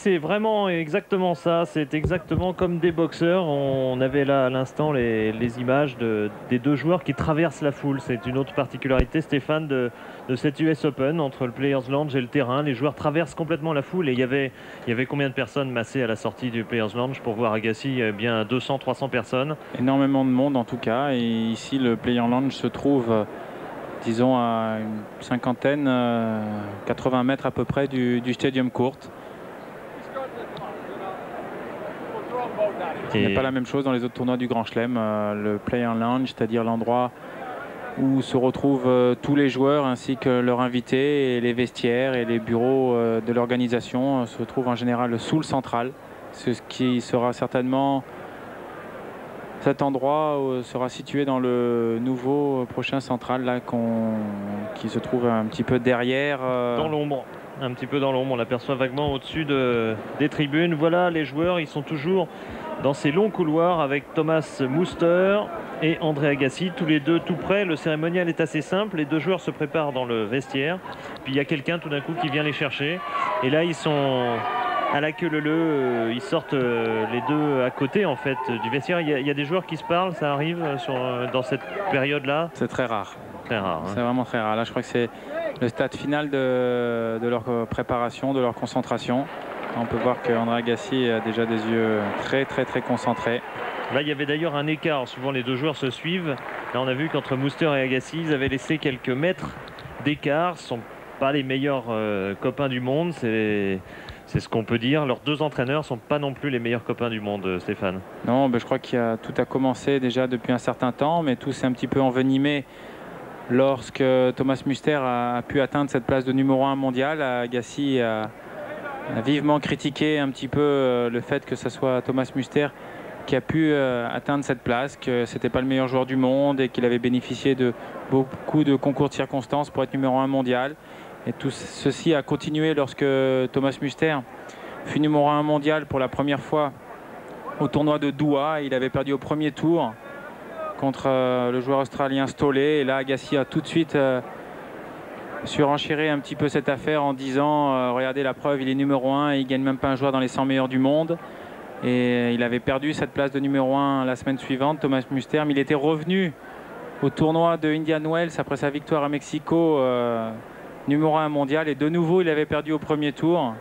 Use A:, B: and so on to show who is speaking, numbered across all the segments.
A: c'est vraiment exactement ça. C'est exactement comme des boxeurs. On avait là à l'instant les images des deux joueurs qui traversent la foule. C'est une autre particularité, Stéphane, de cette US Open. Entre le Players Lounge et le terrain, les joueurs traversent complètement la foule. Et il y avait combien de personnes massées à la sortie du Players Lounge pour voir Agassi? Bien 200, 300 personnes.
B: Énormément de monde en tout cas. Et ici, le Player Lounge se trouve, disons, à une cinquantaine, 80 mètres à peu près du Stadium Court. Il n'y a pas la même chose dans les autres tournois du Grand Chelem. Le Player Lounge, c'est-à-dire l'endroit où se retrouvent tous les joueurs ainsi que leurs invités, et les vestiaires et les bureaux de l'organisation se trouvent en général sous le central. Ce qui sera certainement... Cet endroit sera situé dans le nouveau prochain central là, qui se trouve un petit peu derrière.
A: Dans l'ombre. Un petit peu dans l'ombre. On l'aperçoit vaguement au-dessus des tribunes. Voilà, les joueurs, ils sont toujours dans ces longs couloirs avec Thomas Muster et André Agassi, tous les deux tout près. Le cérémonial est assez simple. Les deux joueurs se préparent dans le vestiaire. Puis il y a quelqu'un tout d'un coup qui vient les chercher. Et là, ils sont à la queue leu. Ils sortent les deux à côté en fait du vestiaire. Il y a des joueurs qui se parlent. Ça arrive dans cette période-là.
B: C'est très rare.
A: Très rare. Hein.
B: C'est vraiment très rare. Là, je crois que c'est le stade final de leur préparation, de leur concentration. On peut voir qu'André Agassi a déjà des yeux très concentrés.
A: Là, il y avait d'ailleurs un écart. Souvent, les deux joueurs se suivent. Là, on a vu qu'entre Muster et Agassi, ils avaient laissé quelques mètres d'écart. Ce ne sont pas les meilleurs copains du monde. C'est ce qu'on peut dire. Leurs deux entraîneurs ne sont pas non plus les meilleurs copains du monde, Stéphane.
B: Non, je crois que tout a commencé déjà depuis un certain temps, mais tout s'est un petit peu envenimé lorsque Thomas Muster a pu atteindre cette place de numéro 1 mondial. Agassi a vivement critiqué un petit peu le fait que ce soit Thomas Muster qui a pu atteindre cette place, que c'était pas le meilleur joueur du monde et qu'il avait bénéficié de beaucoup de concours de circonstances pour être numéro 1 mondial. Et tout ceci a continué lorsque Thomas Muster fut numéro 1 mondial pour la première fois au tournoi de Doha. Il avait perdu au premier tour contre le joueur australien Stolley. Et là, Agassi a tout de suite surenchéré un petit peu cette affaire en disant regardez la preuve, il est numéro 1 et il ne gagne même pas un joueur dans les 100 meilleurs du monde. Et il avait perdu cette place de numéro 1 la semaine suivante, Thomas Muster. Mais il était revenu au tournoi de Indian Wells après sa victoire à Mexico, numéro 1 mondial. Et de nouveau, il avait perdu au premier tour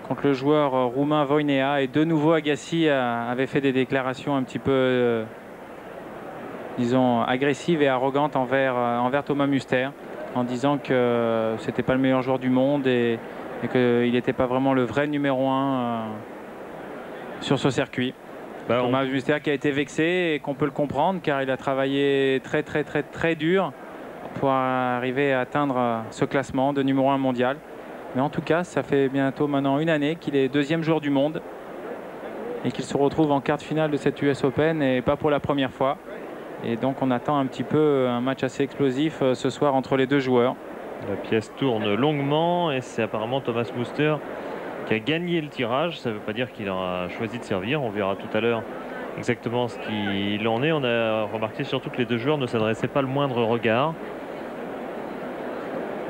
B: contre le joueur roumain Voinea. Et de nouveau, Agassi avait fait des déclarations un petit peu, disons, agressives et arrogantes envers Thomas Muster, en disant que c'était pas le meilleur joueur du monde et qu'il n'était pas vraiment le vrai numéro 1 sur ce circuit. Thomas Muster qui a été vexé et qu'on peut le comprendre car il a travaillé très dur pour arriver à atteindre ce classement de numéro 1 mondial. Mais en tout cas, ça fait bientôt maintenant une année qu'il est deuxième joueur du monde et qu'il se retrouve en quart de finale de cette US Open et pas pour la première fois. Et donc on attend un petit peu un match assez explosif ce soir entre les deux joueurs.
A: La pièce tourne longuement et c'est apparemment Thomas Muster qui a gagné le tirage. Ça ne veut pas dire qu'il aura choisi de servir. On verra tout à l'heure exactement ce qu'il en est. On a remarqué surtout que les deux joueurs ne s'adressaient pas le moindre regard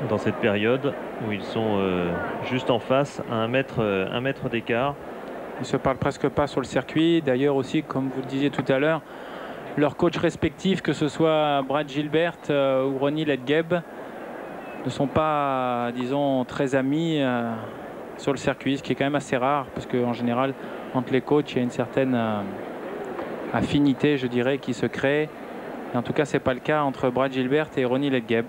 A: dans cette période où ils sont juste en face à un mètre d'écart.
B: Ils ne se parlent presque pas sur le circuit. D'ailleurs aussi, comme vous le disiez tout à l'heure, leurs coachs respectifs, que ce soit Brad Gilbert ou Ronnie Ledgeb, ne sont pas, disons, très amis sur le circuit, ce qui est quand même assez rare, parce qu'en général, entre les coachs, il y a une certaine affinité, je dirais, qui se crée. Et en tout cas, ce n'est pas le cas entre Brad Gilbert et Ronnie Ledgeb.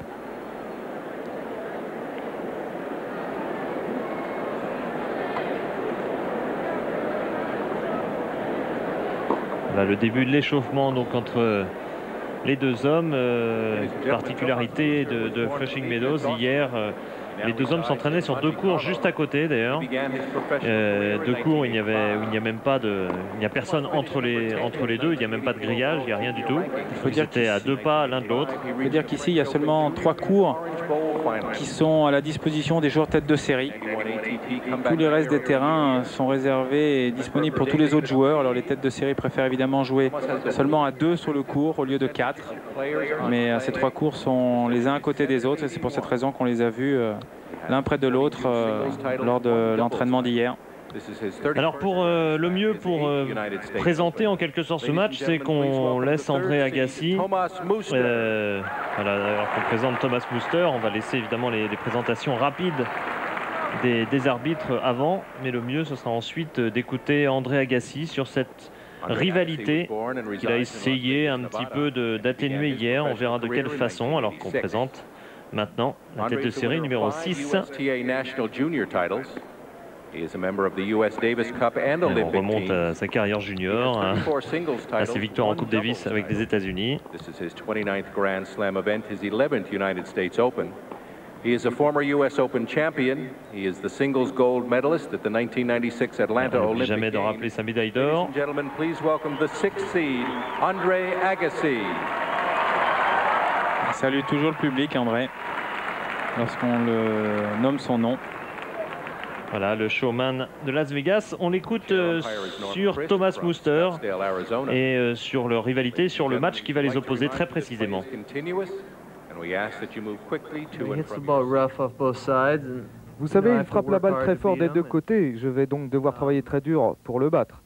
A: Là, le début de l'échauffement donc entre les deux hommes. Particularité de Flushing Meadows hier. Les deux hommes s'entraînaient sur deux cours juste à côté d'ailleurs. Deux cours où il n'y a personne entre les deux, il n'y a même pas de grillage, il n'y a rien du tout. Il faut dire qu'ils étaient à deux pas l'un de l'autre.
B: Il faut dire qu'ici il y a seulement 3 cours qui sont à la disposition des joueurs tête de série. Tous les restes des terrains sont réservés et disponibles pour tous les autres joueurs. Alors les têtes de série préfèrent évidemment jouer seulement à 2 sur le cours au lieu de 4. Mais ces 3 cours sont les uns à côté des autres et c'est pour cette raison qu'on les a vus l'un près de l'autre lors de l'entraînement d'hier.
A: Là, le début de l'échauffement donc entre les deux hommes. Les deux hommes s'entraînaient sur deux cours juste à côté d'ailleurs. Deux cours où il n'y a même pas de grillage, il n'y a rien du tout. Il faut dire qu'ils étaient à deux pas l'un de l'autre. Alors pour le mieux pour présenter en quelque sorte ce match, c'est qu'on laisse André Agassi, voilà, alors qu'on présente Thomas Muster. On va laisser évidemment les présentations rapides des arbitres avant, mais le mieux ce sera ensuite d'écouter André Agassi sur cette rivalité qu'il a essayé un petit peu d'atténuer hier. On verra de quelle façon, alors qu'on présente maintenant la tête de série numéro 6. On remonte à sa carrière junior, à ses victoires en Coupe Davis avec les États-Unis.
C: He is a former US Open champion. He is the singles gold medalist at the 1996 Atlanta Olympic
A: jamais de rappeler sa médaille d'or.
C: Ladies and gentlemen, please welcome the 6th seed, André Agassi.
B: Il salue toujours le public, André, lorsqu'on le nomme son nom.
A: Voilà, le showman de Las Vegas. On l'écoute sur Thomas Muster et sur leur rivalité, sur le match qui va les opposer très précisément.
D: Vous savez, il frappe la balle très fort des deux côtés. Je vais donc devoir travailler très dur pour le battre.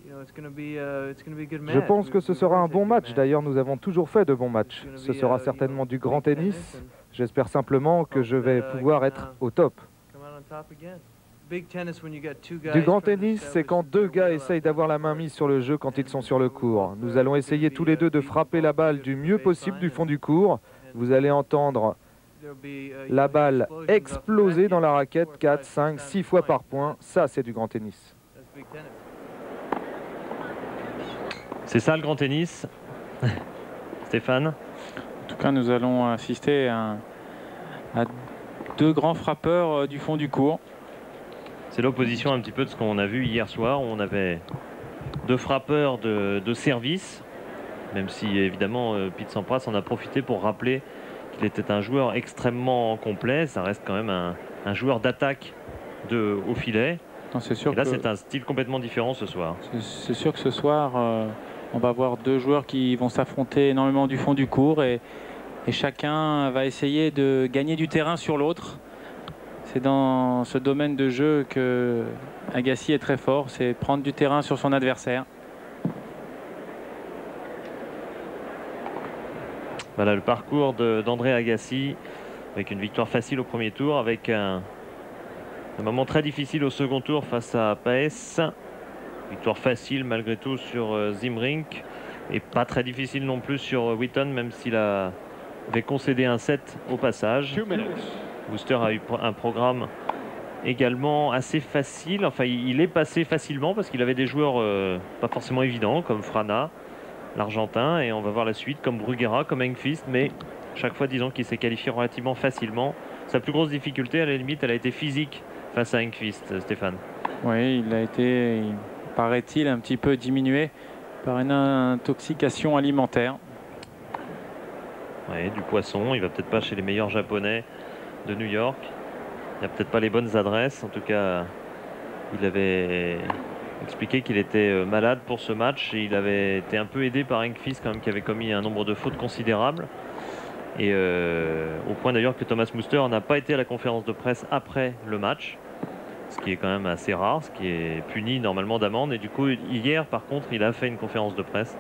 D: Je pense que ce sera un bon match. D'ailleurs, nous avons toujours fait de bons matchs. Ce sera certainement du grand tennis. J'espère simplement que je vais pouvoir être au top. Du grand tennis, c'est quand deux gars essayent d'avoir la main mise sur le jeu quand ils sont sur le court. Nous allons essayer tous les deux de frapper la balle du mieux possible du fond du court. Vous allez entendre la balle exploser dans la raquette 4, 5, 6 fois par point. Ça, c'est du grand tennis.
A: C'est ça le grand tennis, Stéphane?
B: En tout cas, nous allons assister à deux grands frappeurs du fond du court.
A: C'est l'opposition un petit peu de ce qu'on a vu hier soir, où on avait deux frappeurs de service, même si évidemment Pete Sampras en a profité pour rappeler qu'il était un joueur extrêmement complet. Ça reste quand même un joueur d'attaque au filet.
B: Et
A: là, c'est un style complètement différent ce soir.
B: C'est sûr que ce soir, on va avoir deux joueurs qui vont s'affronter énormément du fond du court et chacun va essayer de gagner du terrain sur l'autre. C'est dans ce domaine de jeu que Agassi est très fort, c'est prendre du terrain sur son adversaire.
A: Voilà le parcours d'André Agassi, avec une victoire facile au premier tour, avec un moment très difficile au second tour face à Paes. Victoire facile malgré tout sur Zimrink, et pas très difficile non plus sur Wheaton, même s'il avait concédé un set au passage. Muster a eu un programme également assez facile. Enfin, il est passé facilement parce qu'il avait des joueurs pas forcément évidents, comme Frana, l'Argentin, et on va voir la suite, comme Bruguera, comme Engqvist, mais chaque fois, disons qu'il s'est qualifié relativement facilement. Sa plus grosse difficulté, à la limite, elle a été physique face à Engqvist, Stéphane.
B: Oui, il a été, paraît-il, un petit peu diminué par une intoxication alimentaire.
A: Oui, du poisson. Il va peut-être pas chez les meilleurs japonais de New York. Il n'y a peut-être pas les bonnes adresses. En tout cas, il avait expliqué qu'il était malade pour ce match, et il avait été un peu aidé par Engqvist quand même, qui avait commis un nombre de fautes considérables. Et au point d'ailleurs que Thomas Muster n'a pas été à la conférence de presse après le match, ce qui est quand même assez rare, ce qui est puni normalement d'amende. Et du coup, hier, par contre, il a fait une conférence de presse,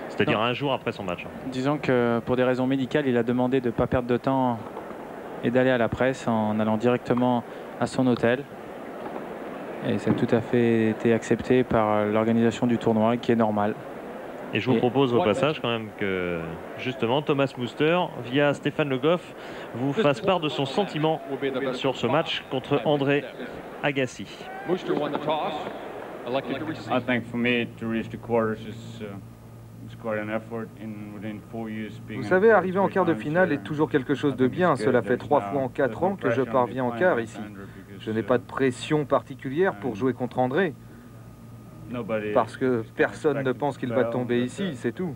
A: c'est-à-dire un jour après son match.
B: Disons que pour des raisons médicales, il a demandé de ne pas perdre de temps et d'aller à la presse en allant directement à son hôtel. Et ça a tout à fait été accepté par l'organisation du tournoi, qui est normal.
A: Et je vous propose au passage quand même que justement Thomas Muster, via Stéphane Le Goff, vous fasse part de son sentiment sur ce match contre André Agassi.
E: I think for me to reach the quarters is quite an effort.
D: Vous savez, arriver en quart de finale est toujours quelque chose de bien. Cela fait 3 fois en 4 ans que je parviens en quart ici. Je n'ai pas de pression particulière pour jouer contre André, parce que personne ne pense qu'il va tomber ici, c'est tout.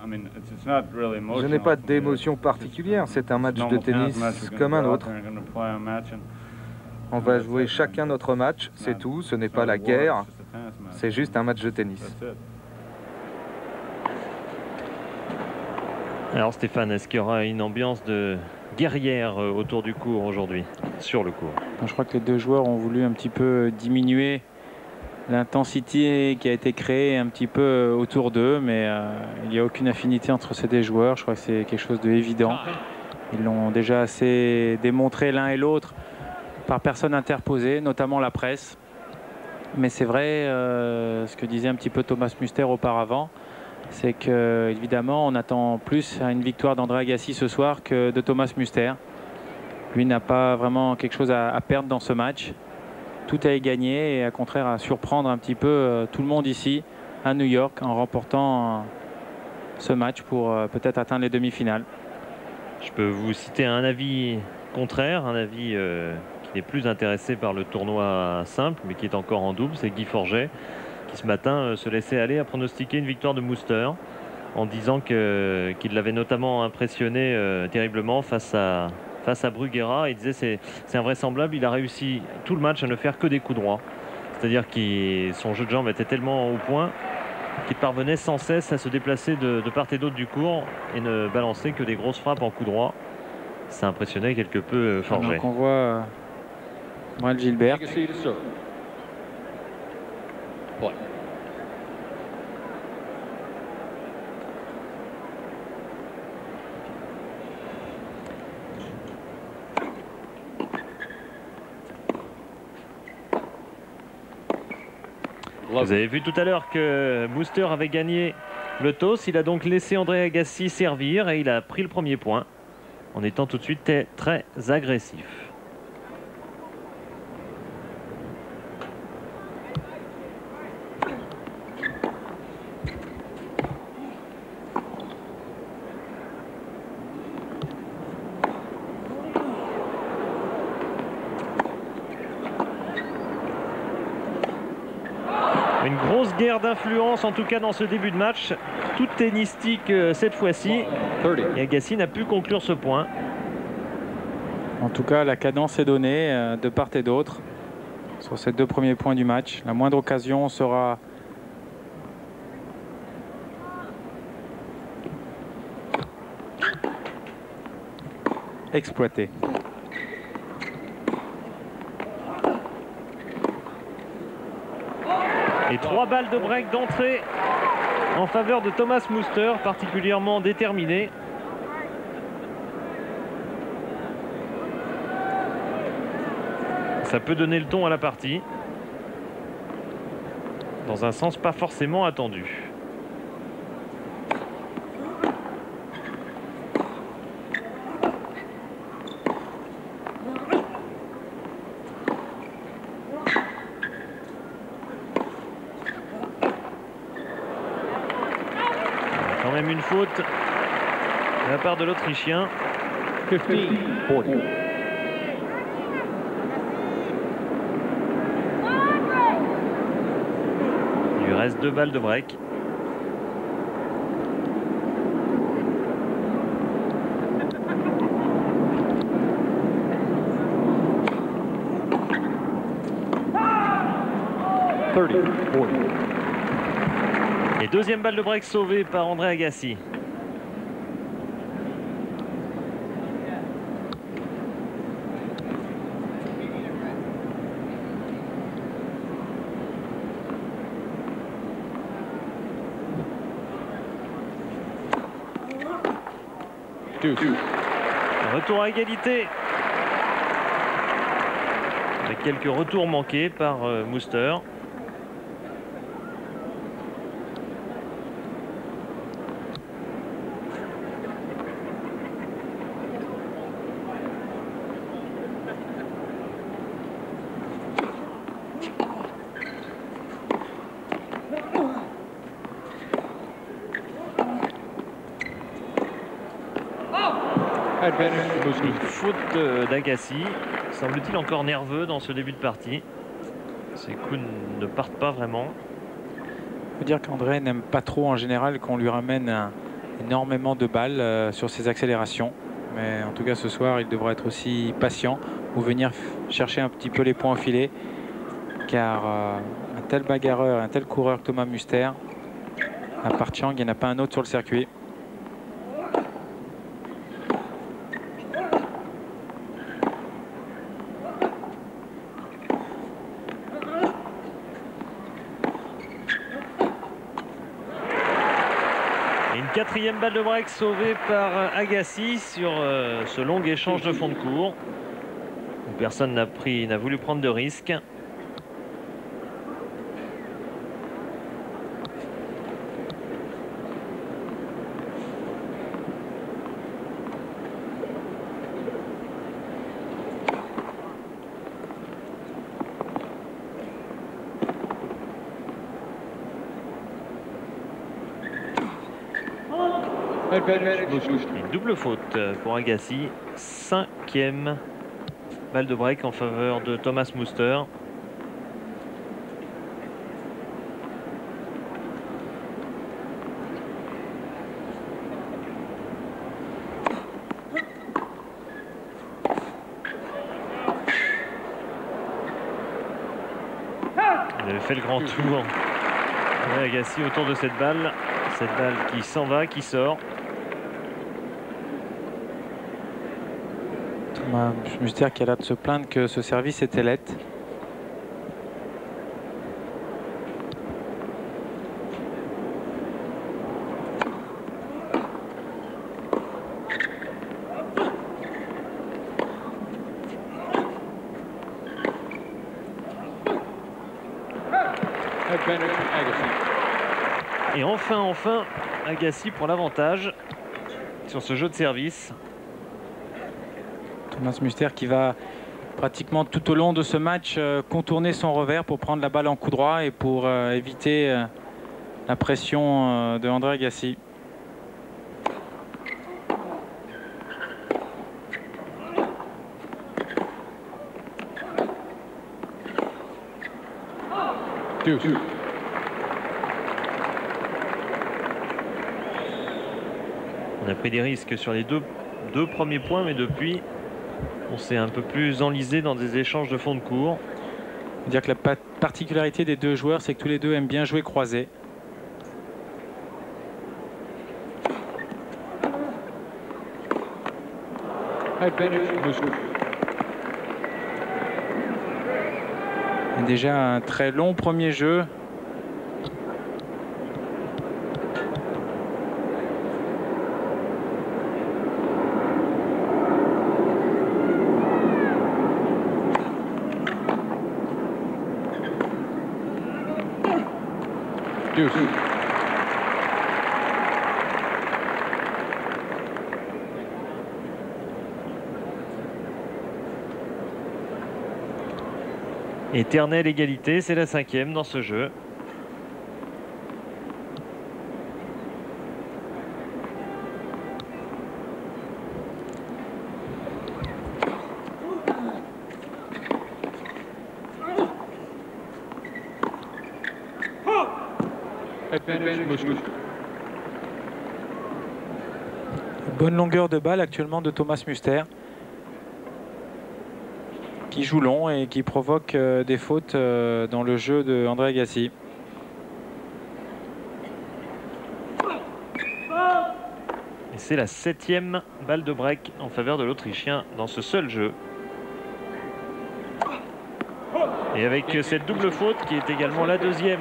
D: Je n'ai pas d'émotion particulière, c'est un match de tennis comme un autre. On va jouer chacun notre match, c'est tout, ce n'est pas la guerre, c'est juste un match de tennis.
A: Alors Stéphane, est-ce qu'il y aura une ambiance de guerrière autour du court aujourd'hui, sur le court.
B: Je crois que les deux joueurs ont voulu un petit peu diminuer l'intensité qui a été créée un petit peu autour d'eux, mais il n'y a aucune affinité entre ces deux joueurs. Je crois que c'est quelque chose d'évident. Ils l'ont déjà assez démontré l'un et l'autre par personne interposée, notamment la presse. Mais c'est vrai, ce que disait un petit peu Thomas Muster auparavant, c'est que évidemment on attend plus à une victoire d'André Agassi ce soir que de Thomas Muster. Lui n'a pas vraiment quelque chose à perdre dans ce match. Tout à y gagner et au contraire à surprendre un petit peu tout le monde ici à New York en remportant ce match pour peut-être atteindre les demi-finales.
A: Je peux vous citer un avis contraire, un avis qui n'est plus intéressé par le tournoi simple mais qui est encore en double, c'est Guy Forget qui ce matin se laissait aller à pronostiquer une victoire de Muster en disant qu'il l'avait notamment impressionné terriblement face à Bruguera. Il disait c'est invraisemblable, il a réussi tout le match à ne faire que des coups droits. C'est-à-dire que son jeu de jambes était tellement au point qu'il parvenait sans cesse à se déplacer de part et d'autre du court et ne balancer que des grosses frappes en coup droit. Ça impressionnait quelque peu Forget.
B: Donc on voit Brad Gilbert.
A: Vous avez vu tout à l'heure que Muster avait gagné le toss. Il a donc laissé André Agassi servir et il a pris le premier point en étant tout de suite très agressif. Une grosse guerre d'influence en tout cas dans ce début de match, toute tennistique cette fois-ci, et Agassi n'a pu conclure ce point.
B: En tout cas la cadence est donnée de part et d'autre sur ces deux premiers points du match. La moindre occasion sera exploitée.
A: Et 3 balles de break d'entrée en faveur de Thomas Muster, particulièrement déterminé. Ça peut donner le ton à la partie, dans un sens pas forcément attendu. Quand même une faute de la part de l'Autrichien.
C: 15-40.
A: Il lui reste 2 balles de break. Et deuxième balle de break sauvée par André Agassi. Retour à égalité. Avec quelques retours manqués par Muster. Une faute d'Agassi, semble-t-il encore nerveux dans ce début de partie. Ses coups ne partent pas vraiment.
B: Il faut dire qu'André n'aime pas trop en général qu'on lui ramène énormément de balles sur ses accélérations. Mais en tout cas ce soir il devra être aussi patient ou venir chercher un petit peu les points au filet. Car un tel bagarreur, un tel coureur que Thomas Muster, à part Chang, il n'y en a pas un autre sur le circuit.
A: 4e balle de break sauvée par Agassi sur ce long échange de fond de cours. Personne n'a voulu prendre de risque. Une double faute pour Agassi. 5e balle de break en faveur de Thomas Muster. Il avait fait le grand tour. Agassi autour de cette balle. Cette balle qui s'en va, qui sort.
B: Thomas Muster qui a l'air de se plaindre que ce service était laid.
A: Et enfin, Agassi pour l'avantage sur ce jeu de service.
B: Thomas Muster qui va pratiquement tout au long de ce match contourner son revers pour prendre la balle en coup droit et pour éviter la pression de André Agassi.
A: On a pris des risques sur les deux premiers points, mais depuis, on s'est un peu plus enlisé dans des échanges de fond de cours.
B: On dire que la particularité des deux joueurs, c'est que tous les deux aiment bien jouer croisé. Et déjà un très long premier jeu.
A: Éternelle égalité, c'est la 5e dans ce jeu.
B: Bonne longueur de balle actuellement de Thomas Muster, qui joue long et qui provoque des fautes dans le jeu de André Agassi.
A: Et c'est la 7e balle de break en faveur de l'Autrichien dans ce seul jeu. Et avec cette double faute qui est également la 2e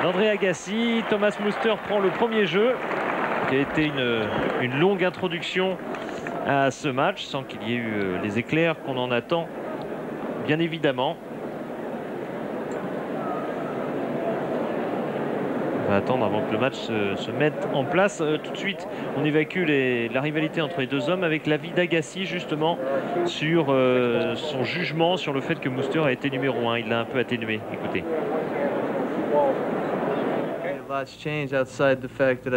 A: d'André Agassi, Thomas Muster prend le premier jeu, qui a été une longue introduction à ce match, sans qu'il y ait eu les éclairs qu'on en attend, bien évidemment. On va attendre avant que le match se mette en place. Tout de suite, on évacue la rivalité entre les deux hommes avec l'avis d'Agassi, justement, sur son jugement sur le fait que Muster a été numéro 1. Il l'a un peu atténué. Écoutez.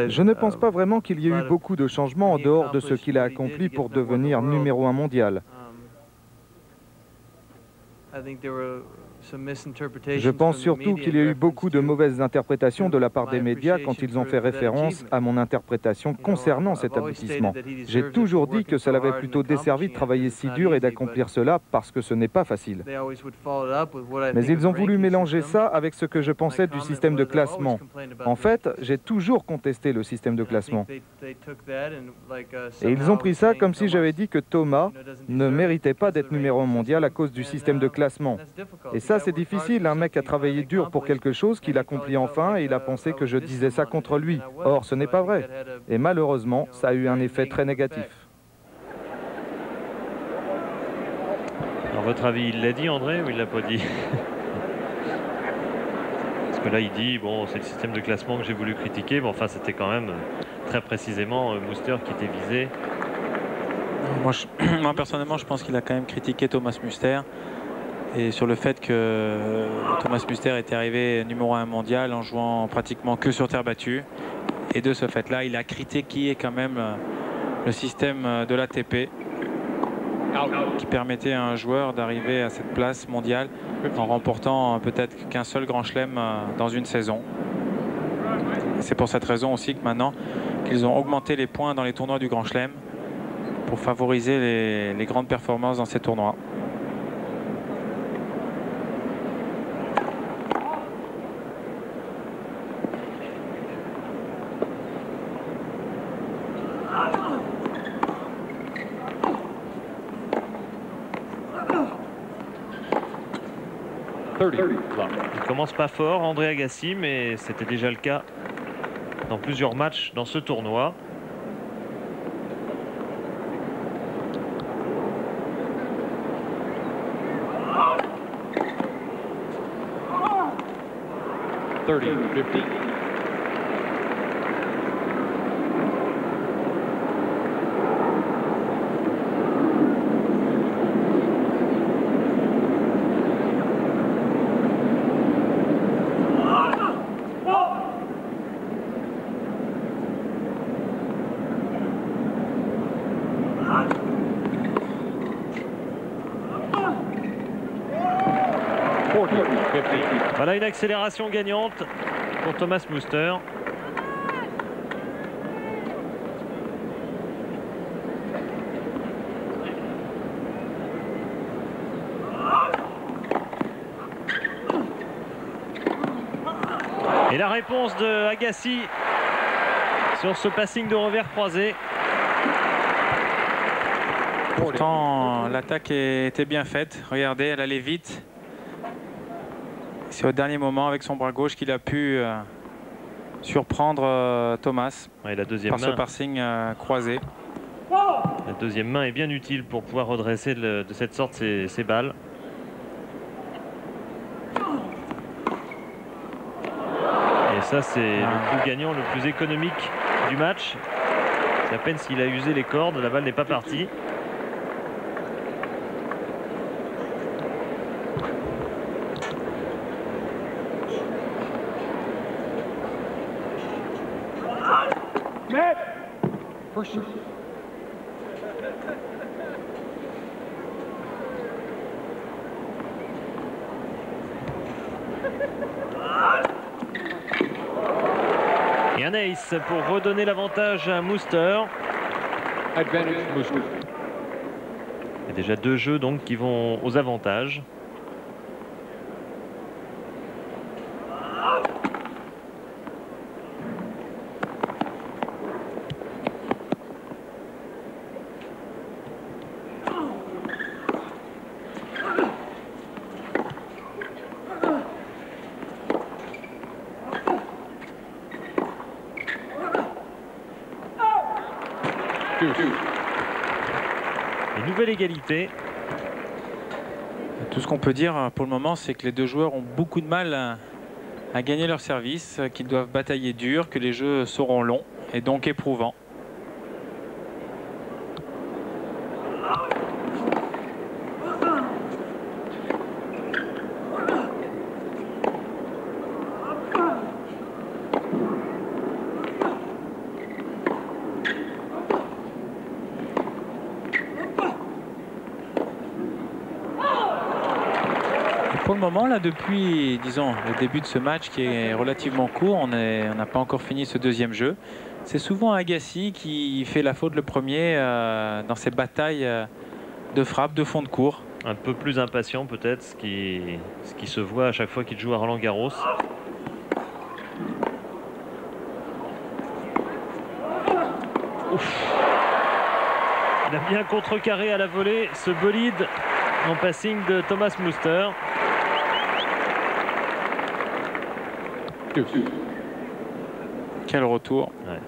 D: Je ne pense pas vraiment qu'il y ait eu beaucoup de changements en dehors de ce qu'il a accompli pour devenir numéro 1 mondial. Je pense surtout qu'il y a eu beaucoup de mauvaises interprétations de la part des médias quand ils ont fait référence à mon interprétation concernant cet aboutissement. J'ai toujours dit que cela avait plutôt desservi de travailler si dur et d'accomplir cela parce que ce n'est pas facile. Mais ils ont voulu mélanger ça avec ce que je pensais du système de classement. En fait, j'ai toujours contesté le système de classement. Et ils ont pris ça comme si j'avais dit que Thomas ne méritait pas d'être numéro 1 mondial à cause du système de classement. Et ça, c'est difficile. Un mec a travaillé dur pour quelque chose qu'il accomplit enfin et il a pensé que je disais ça contre lui. Or, ce n'est pas vrai. Et malheureusement, ça a eu un effet très négatif.
A: À votre avis, il l'a dit, André, ou il l'a pas dit? Parce que là, il dit, bon, c'est le système de classement que j'ai voulu critiquer, mais enfin, c'était quand même très précisément Muster qui était visé.
B: Moi, personnellement, je pense qu'il a quand même critiqué Thomas Muster. Et sur le fait que Thomas Muster était arrivé numéro 1 mondial en jouant pratiquement que sur terre battue. Et de ce fait-là, il a critiqué quand même le système de l'ATP qui permettait à un joueur d'arriver à cette place mondiale en remportant peut-être qu'un seul grand chelem dans une saison. C'est pour cette raison aussi que maintenant qu'ils ont augmenté les points dans les tournois du grand chelem pour favoriser les grandes performances dans ces tournois.
A: Il commence pas fort, André Agassi, mais c'était déjà le cas dans plusieurs matchs dans ce tournoi. Voilà une accélération gagnante pour Thomas Muster. Et la réponse de Agassi sur ce passing de revers croisé.
B: Pourtant, l'attaque était bien faite. Regardez, elle allait vite. C'est au dernier moment, avec son bras gauche, qu'il a pu surprendre Thomas
A: La deuxième
B: par ce passing croisé.
A: La deuxième main est bien utile pour pouvoir redresser de cette sorte ses balles. Et ça, c'est le coup gagnant le plus économique du match. C'est à peine s'il a usé les cordes, la balle n'est pas partie. Et un ace pour redonner l'avantage à Muster. Il y a déjà deux jeux donc qui vont aux avantages. Une nouvelle égalité.
B: Tout ce qu'on peut dire pour le moment, c'est que les deux joueurs ont beaucoup de mal à gagner leur service, qu'ils doivent batailler dur, que les jeux seront longs et donc éprouvants. Pour le moment, là, depuis, disons, le début de ce match qui est relativement court, on n'a pas encore fini ce deuxième jeu. C'est souvent Agassi qui fait la faute le premier dans ces batailles de frappe, de fond de court.
A: Un peu plus impatient peut-être, ce qui se voit à chaque fois qu'il joue à Roland-Garros. Il a bien contrecarré à la volée ce bolide en passing de Thomas Muster.
B: Quel retour.
A: Ouais.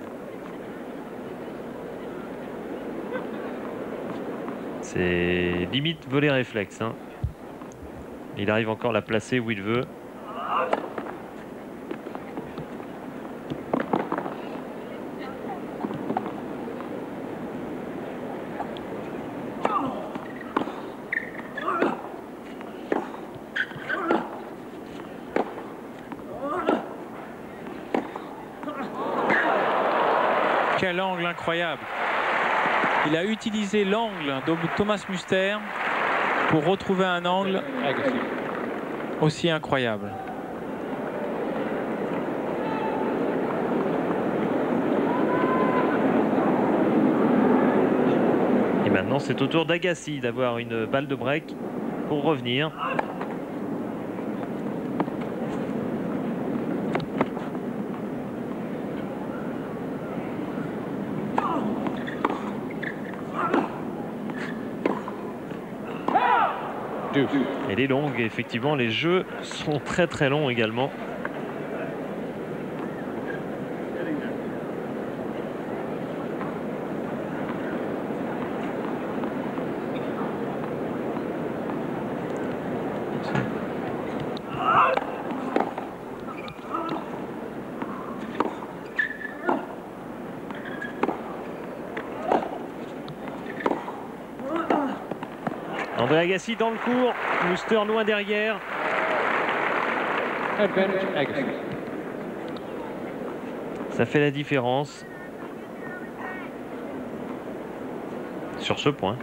A: C'est limite volet réflexe. Hein. Il arrive encore à la placer où il veut.
B: Quel angle incroyable. Il a utilisé l'angle de Thomas Muster pour retrouver un angle aussi incroyable.
A: Et maintenant, c'est au tour d'Agassi d'avoir une balle de break pour revenir. Elle est longue, effectivement, les jeux sont très très longs également. André Agassi dans le court, Muster loin derrière. Ça fait la différence sur ce point.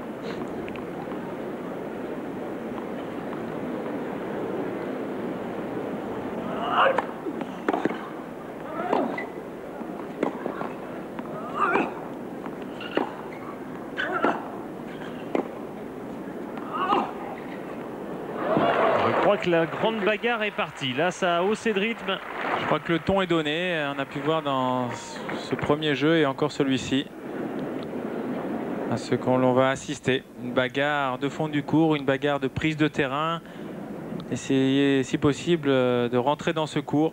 A: Je crois que la grande bagarre est partie. Là, ça a haussé de rythme.
B: Je crois que le ton est donné. On a pu voir dans ce premier jeu et encore celui-ci à ce qu'on va assister. Une bagarre de fond du court, une bagarre de prise de terrain. Essayer, si possible, de rentrer dans ce court.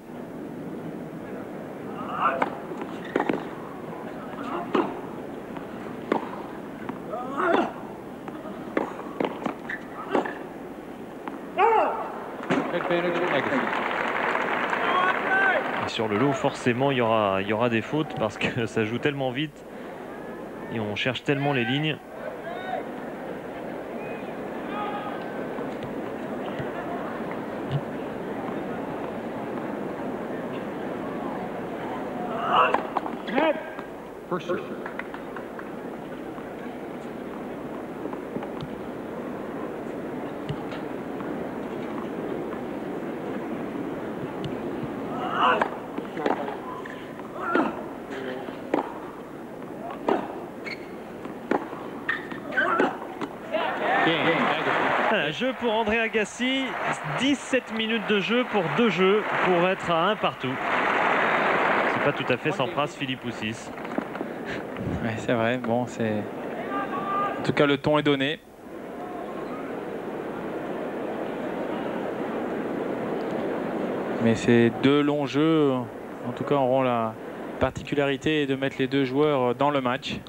A: Et sur le lot, forcément, il y aura des fautes parce que ça joue tellement vite et on cherche tellement les lignes. Un jeu pour André Agassi, 17 minutes de jeu pour 2 jeux pour être à 1 partout. C'est pas tout à fait sans phrase Philippe Poussis.
B: Ouais, c'est vrai, bon, c'est... En tout cas, le ton est donné. Mais ces 2 longs jeux, en tout cas, auront la particularité de mettre les 2 joueurs dans le match.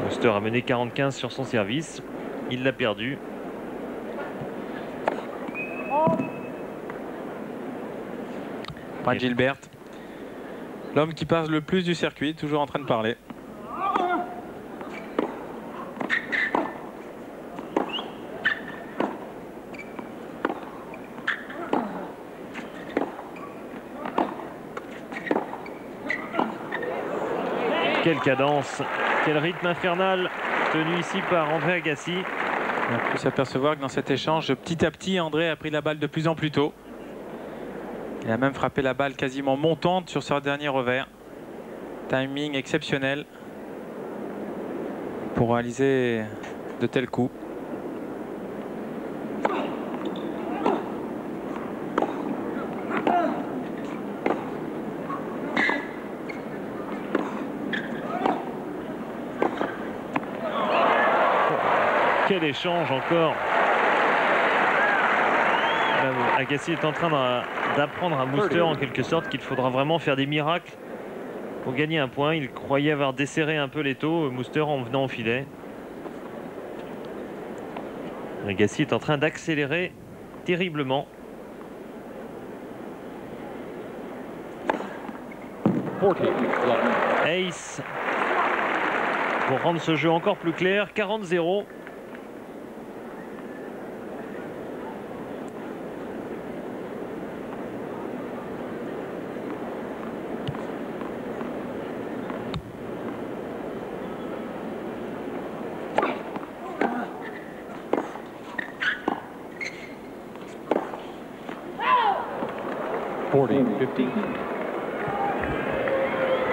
A: Muster a mené 45 sur son service. Il l'a perdu.
B: Brad Gilbert, l'homme qui passe le plus du circuit, toujours en train de parler.
A: Quelle cadence, quel rythme infernal tenu ici par André Agassi.
B: On a pu s'apercevoir que dans cet échange, petit à petit, André a pris la balle de plus en plus tôt. Il a même frappé la balle quasiment montante sur ce dernier revers. Timing exceptionnel pour réaliser de tels coups.
A: Quel échange encore. Agassi est en train d'apprendre à Muster en quelque sorte qu'il faudra vraiment faire des miracles pour gagner un point. Il croyait avoir desserré un peu l'étau, Muster, en venant au filet. Agassi est en train d'accélérer terriblement. Ace pour rendre ce jeu encore plus clair. 40-0.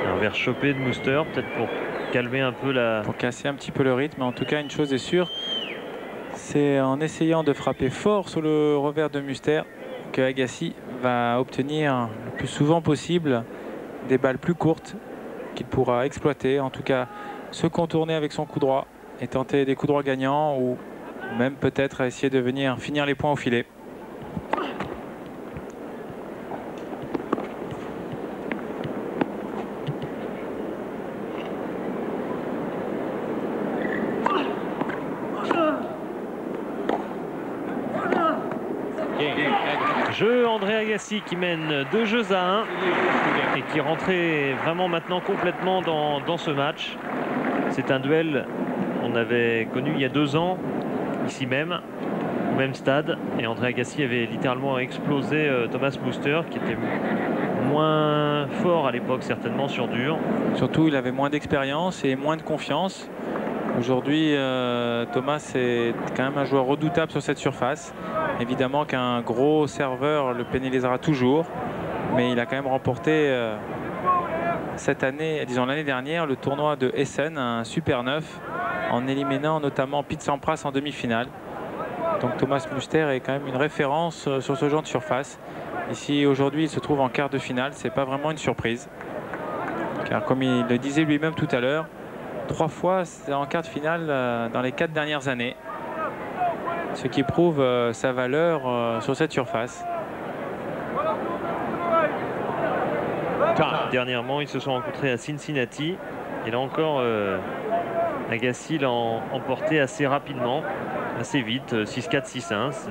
A: Un verre chopé de Muster, peut-être pour calmer un peu la...
B: Pour casser un petit peu le rythme. En tout cas, une chose est sûre, c'est en essayant de frapper fort sur le revers de Muster que Agassi va obtenir le plus souvent possible des balles plus courtes qu'il pourra exploiter. En tout cas, se contourner avec son coup droit et tenter des coups droits gagnants ou même peut-être essayer de venir finir les points au filet.
A: Jeu André Agassi qui mène 2 jeux à 1 et qui rentrait vraiment maintenant complètement dans ce match. C'est un duel qu'on avait connu il y a 2 ans, ici même, au même stade. Et André Agassi avait littéralement explosé Thomas Muster, qui était moins fort à l'époque, certainement sur dur.
B: Surtout, il avait moins d'expérience et moins de confiance. Aujourd'hui, Thomas est quand même un joueur redoutable sur cette surface. Évidemment qu'un gros serveur le pénalisera toujours, mais il a quand même remporté cette année, disons l'année dernière, le tournoi de Essen, un Super 9, en éliminant notamment Pete Sampras en demi-finale. Donc Thomas Muster est quand même une référence sur ce genre de surface. Ici, aujourd'hui, il se trouve en quart de finale. C'est pas vraiment une surprise, car comme il le disait lui-même tout à l'heure, 3 fois en quart de finale dans les 4 dernières années. Ce qui prouve sa valeur sur cette surface.
A: Dernièrement, ils se sont rencontrés à Cincinnati. Et là encore, Agassi l'a emporté assez rapidement, assez vite, 6-4, 6-1. C'est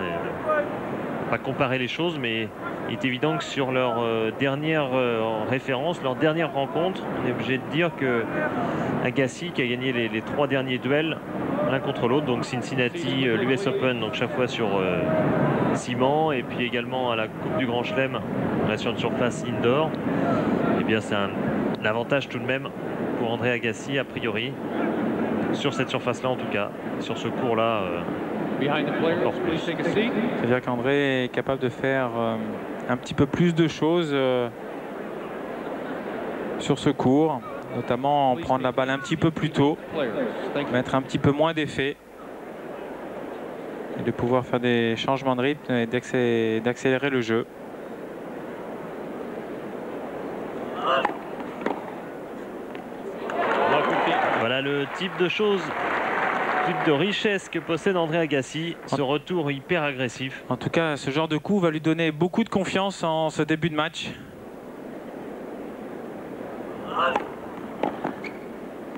A: pas comparer les choses, mais il est évident que sur leur dernière référence, leur dernière rencontre, on est obligé de dire que Agassi, qui a gagné les 3 derniers duels l'un contre l'autre, donc Cincinnati, l'US Open, donc chaque fois sur ciment, et puis également à la Coupe du Grand Chelem, sur une surface indoor, et bien c'est un avantage tout de même pour André Agassi a priori, sur cette surface-là en tout cas, sur ce cours-là.
B: C'est-à-dire qu'André est capable de faire un petit peu plus de choses sur ce cours, notamment prendre la balle un petit peu plus tôt, mettre un petit peu moins d'effet et de pouvoir faire des changements de rythme et d'accélérer le jeu.
A: Voilà le type de choses, type de richesse que possède André Agassi, ce retour hyper agressif.
B: En tout cas, ce genre de coup va lui donner beaucoup de confiance en ce début de match.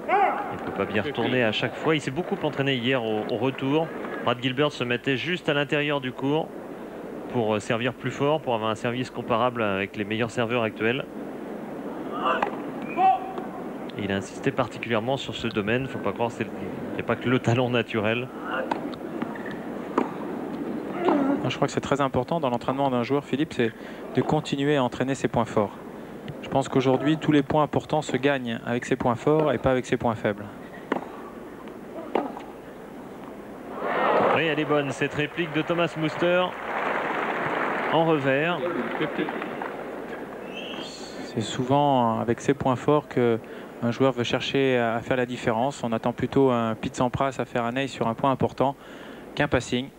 A: Il ne peut pas bien retourner à chaque fois. Il s'est beaucoup entraîné hier au retour. Brad Gilbert se mettait juste à l'intérieur du court pour servir plus fort, pour avoir un service comparable avec les meilleurs serveurs actuels. Et il a insisté particulièrement sur ce domaine. Il ne faut pas croire qu'il n'y a pas que le talent naturel.
B: Je crois que c'est très important dans l'entraînement d'un joueur, Philippe, c'est de continuer à entraîner ses points forts. Je pense qu'aujourd'hui, tous les points importants se gagnent avec ses points forts et pas avec ses points faibles.
A: Oui, elle est bonne, cette réplique de Thomas Muster en revers.
B: C'est souvent avec ses points forts qu'un joueur veut chercher à faire la différence. On attend plutôt un Pete Sampras à faire un ace sur un point important qu'un passing.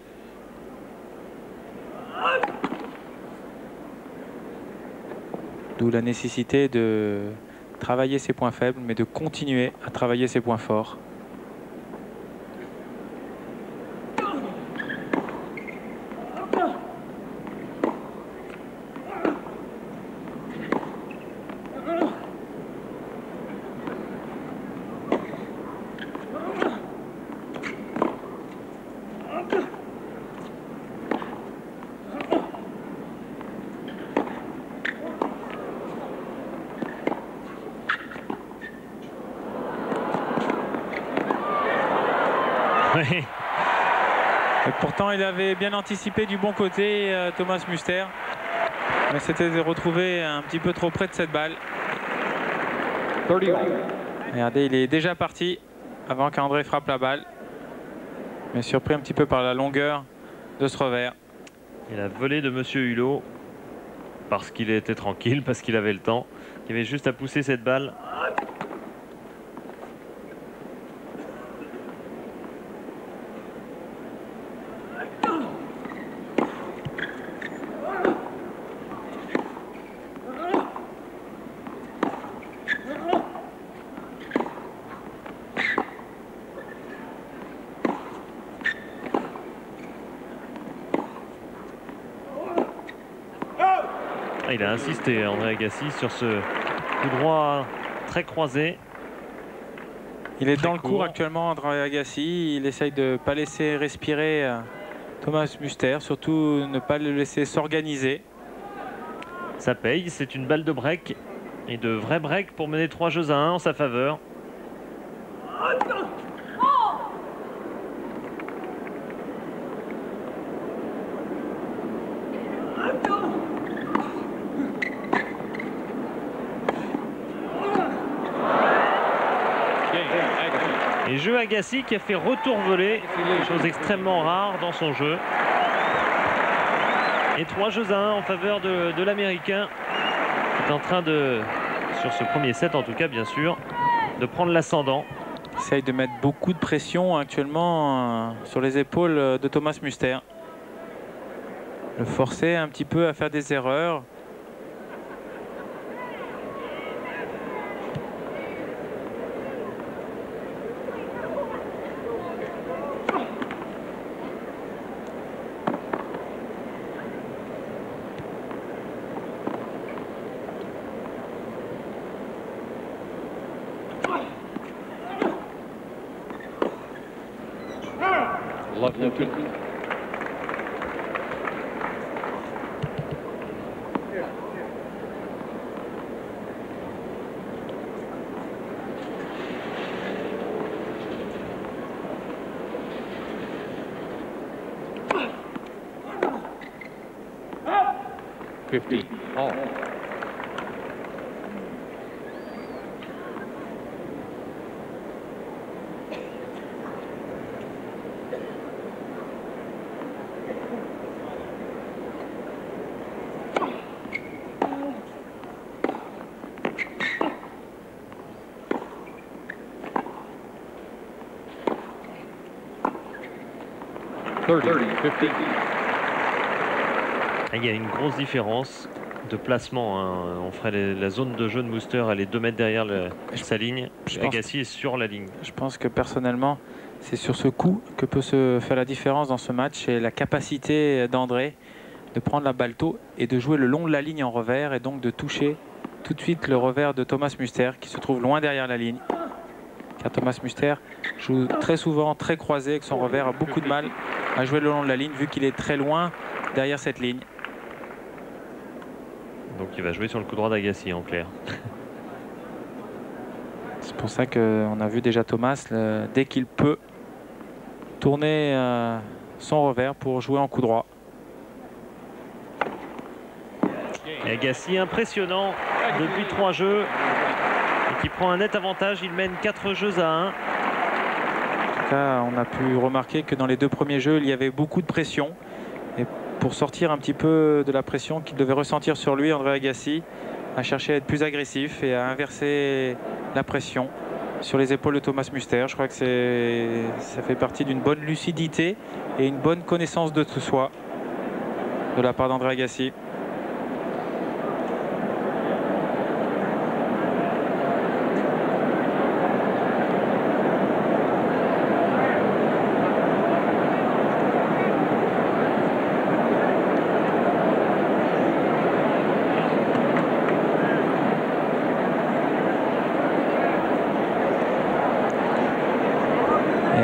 B: D'où la nécessité de travailler ses points faibles, mais de continuer à travailler ses points forts.
A: Oui.
B: Et pourtant, il avait bien anticipé du bon côté, Thomas Muster. Mais s'était retrouvé un petit peu trop près de cette balle. Regardez, il est déjà parti avant qu'André frappe la balle. Mais surpris un petit peu par la longueur de ce revers.
A: Il a volé de Monsieur Hulot parce qu'il était tranquille, parce qu'il avait le temps. Il avait juste à pousser cette balle. Il a insisté, André Agassi, sur ce coup droit très croisé.
B: Il est
A: Très
B: dans le
A: court.
B: cours actuellement, André Agassi. Il essaye de ne pas laisser respirer Thomas Muster, surtout ne pas le laisser s'organiser.
A: Ça paye, c'est une balle de break. Et de vrai break pour mener 3-1 en sa faveur. Et jeu Agassi qui a fait retour volé, chose extrêmement rare dans son jeu. Et 3-1 en faveur de l'Américain, qui est en train de, sur ce premier set en tout cas bien sûr, de prendre l'ascendant.
B: Il essaye de mettre beaucoup de pression actuellement sur les épaules de Thomas Muster. Le forcer un petit peu à faire des erreurs.
A: Il y a une grosse différence de placement. Hein. On ferait la zone de jeu de Muster, elle est 2 mètres derrière sa ligne. Agassi est sur la ligne.
B: Je pense que personnellement, c'est sur ce coup que peut se faire la différence dans ce match. Et la capacité d'André de prendre la balle tôt et de jouer le long de la ligne en revers et donc de toucher tout de suite le revers de Thomas Muster qui se trouve loin derrière la ligne. Car Thomas Muster joue très souvent très croisé avec son revers, a beaucoup de mal à jouer le long de la ligne vu qu'il est très loin derrière cette ligne.
A: Donc il va jouer sur le coup droit d'Agassi en clair.
B: C'est pour ça qu'on a vu déjà Thomas, dès qu'il peut, tourner son revers pour jouer en coup droit.
A: Et Agassi impressionnant depuis 3 jeux et qui prend un net avantage. Il mène 4-1.
B: En tout cas, on a pu remarquer que dans les 2 premiers jeux, il y avait beaucoup de pression. Et pour sortir un petit peu de la pression qu'il devait ressentir sur lui, André Agassi a cherché à être plus agressif et à inverser la pression sur les épaules de Thomas Muster. Je crois que ça fait partie d'une bonne lucidité et une bonne connaissance de soi de la part d'André Agassi.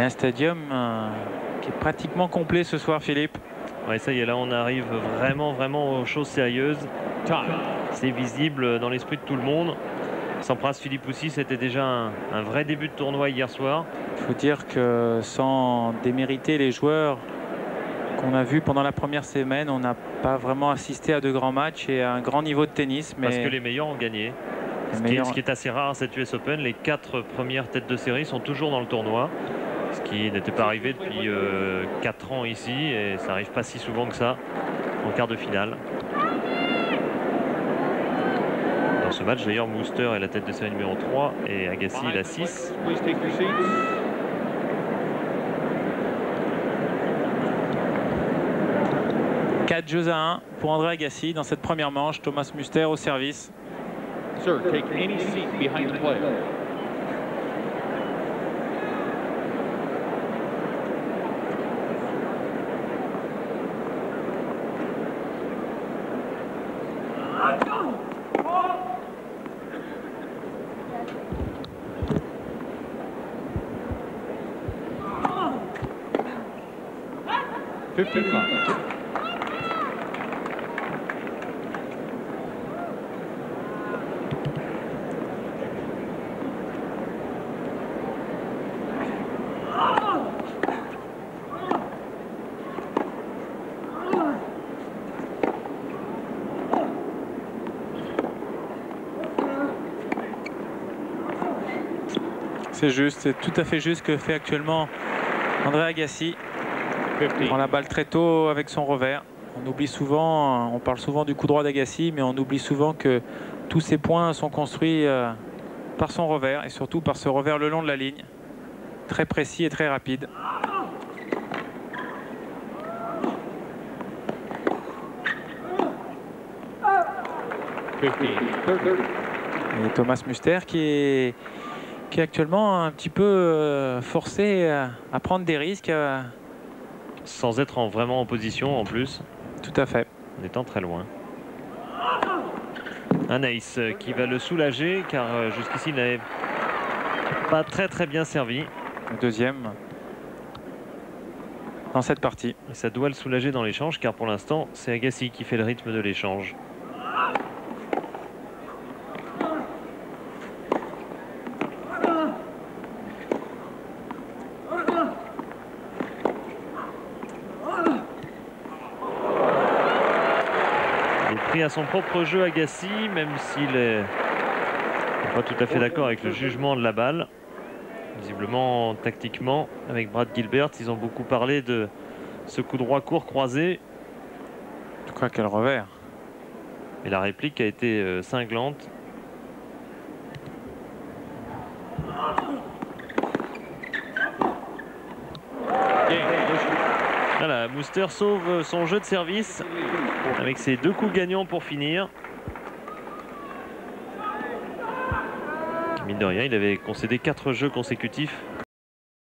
B: Stadium qui est pratiquement complet ce soir, Philippe.
A: Ouais, ça y est, là on arrive vraiment aux choses sérieuses. C'est visible dans l'esprit de tout le monde. Sampras Philippoussis, c'était déjà un vrai début de tournoi hier soir.
B: Il faut dire que sans démériter les joueurs qu'on a vus pendant la première semaine, on n'a pas vraiment assisté à de grands matchs et à un grand niveau de tennis. Mais
A: parce que les meilleurs ont gagné. Ce qui est assez rare à cette US Open, les 4 premières têtes de série sont toujours dans le tournoi. Ce qui n'était pas arrivé depuis 4 ans ici, et ça n'arrive pas si souvent que ça en quart de finale. Dans ce match d'ailleurs, Mouster est la tête de série numéro 3 et Agassi la 6.
C: Please take your seats.
B: Quatre jeux à 1 pour André Agassi dans cette première manche. Thomas Muster au service.
C: Sir, take any seat behind the player.
B: C'est juste, c'est tout à fait juste ce que fait actuellement André Agassi. Il prend la balle très tôt avec son revers. On oublie souvent, on parle souvent du coup droit d'Agassi, mais on oublie souvent que tous ces points sont construits par son revers et surtout par ce revers le long de la ligne. Très précis et très rapide. Et Thomas Muster qui est actuellement un petit peu forcé à prendre des risques.
A: Sans être vraiment en position en plus.
B: Tout à fait.
A: En étant très loin. Un ace qui va le soulager car jusqu'ici il n'avait pas très bien servi.
B: Le deuxième dans cette partie.
A: Et ça doit le soulager dans l'échange car pour l'instant c'est Agassi qui fait le rythme de l'échange. À son propre jeu Agassi, même s'il est pas tout à fait d'accord avec le jugement de la balle. Visiblement, tactiquement, avec Brad Gilbert, ils ont beaucoup parlé de ce coup droit court croisé.
B: Je crois quel revers.
A: Et la réplique a été cinglante. Voilà, Mouster sauve son jeu de service avec ses 2 coups gagnants pour finir. Mine de rien, il avait concédé 4 jeux consécutifs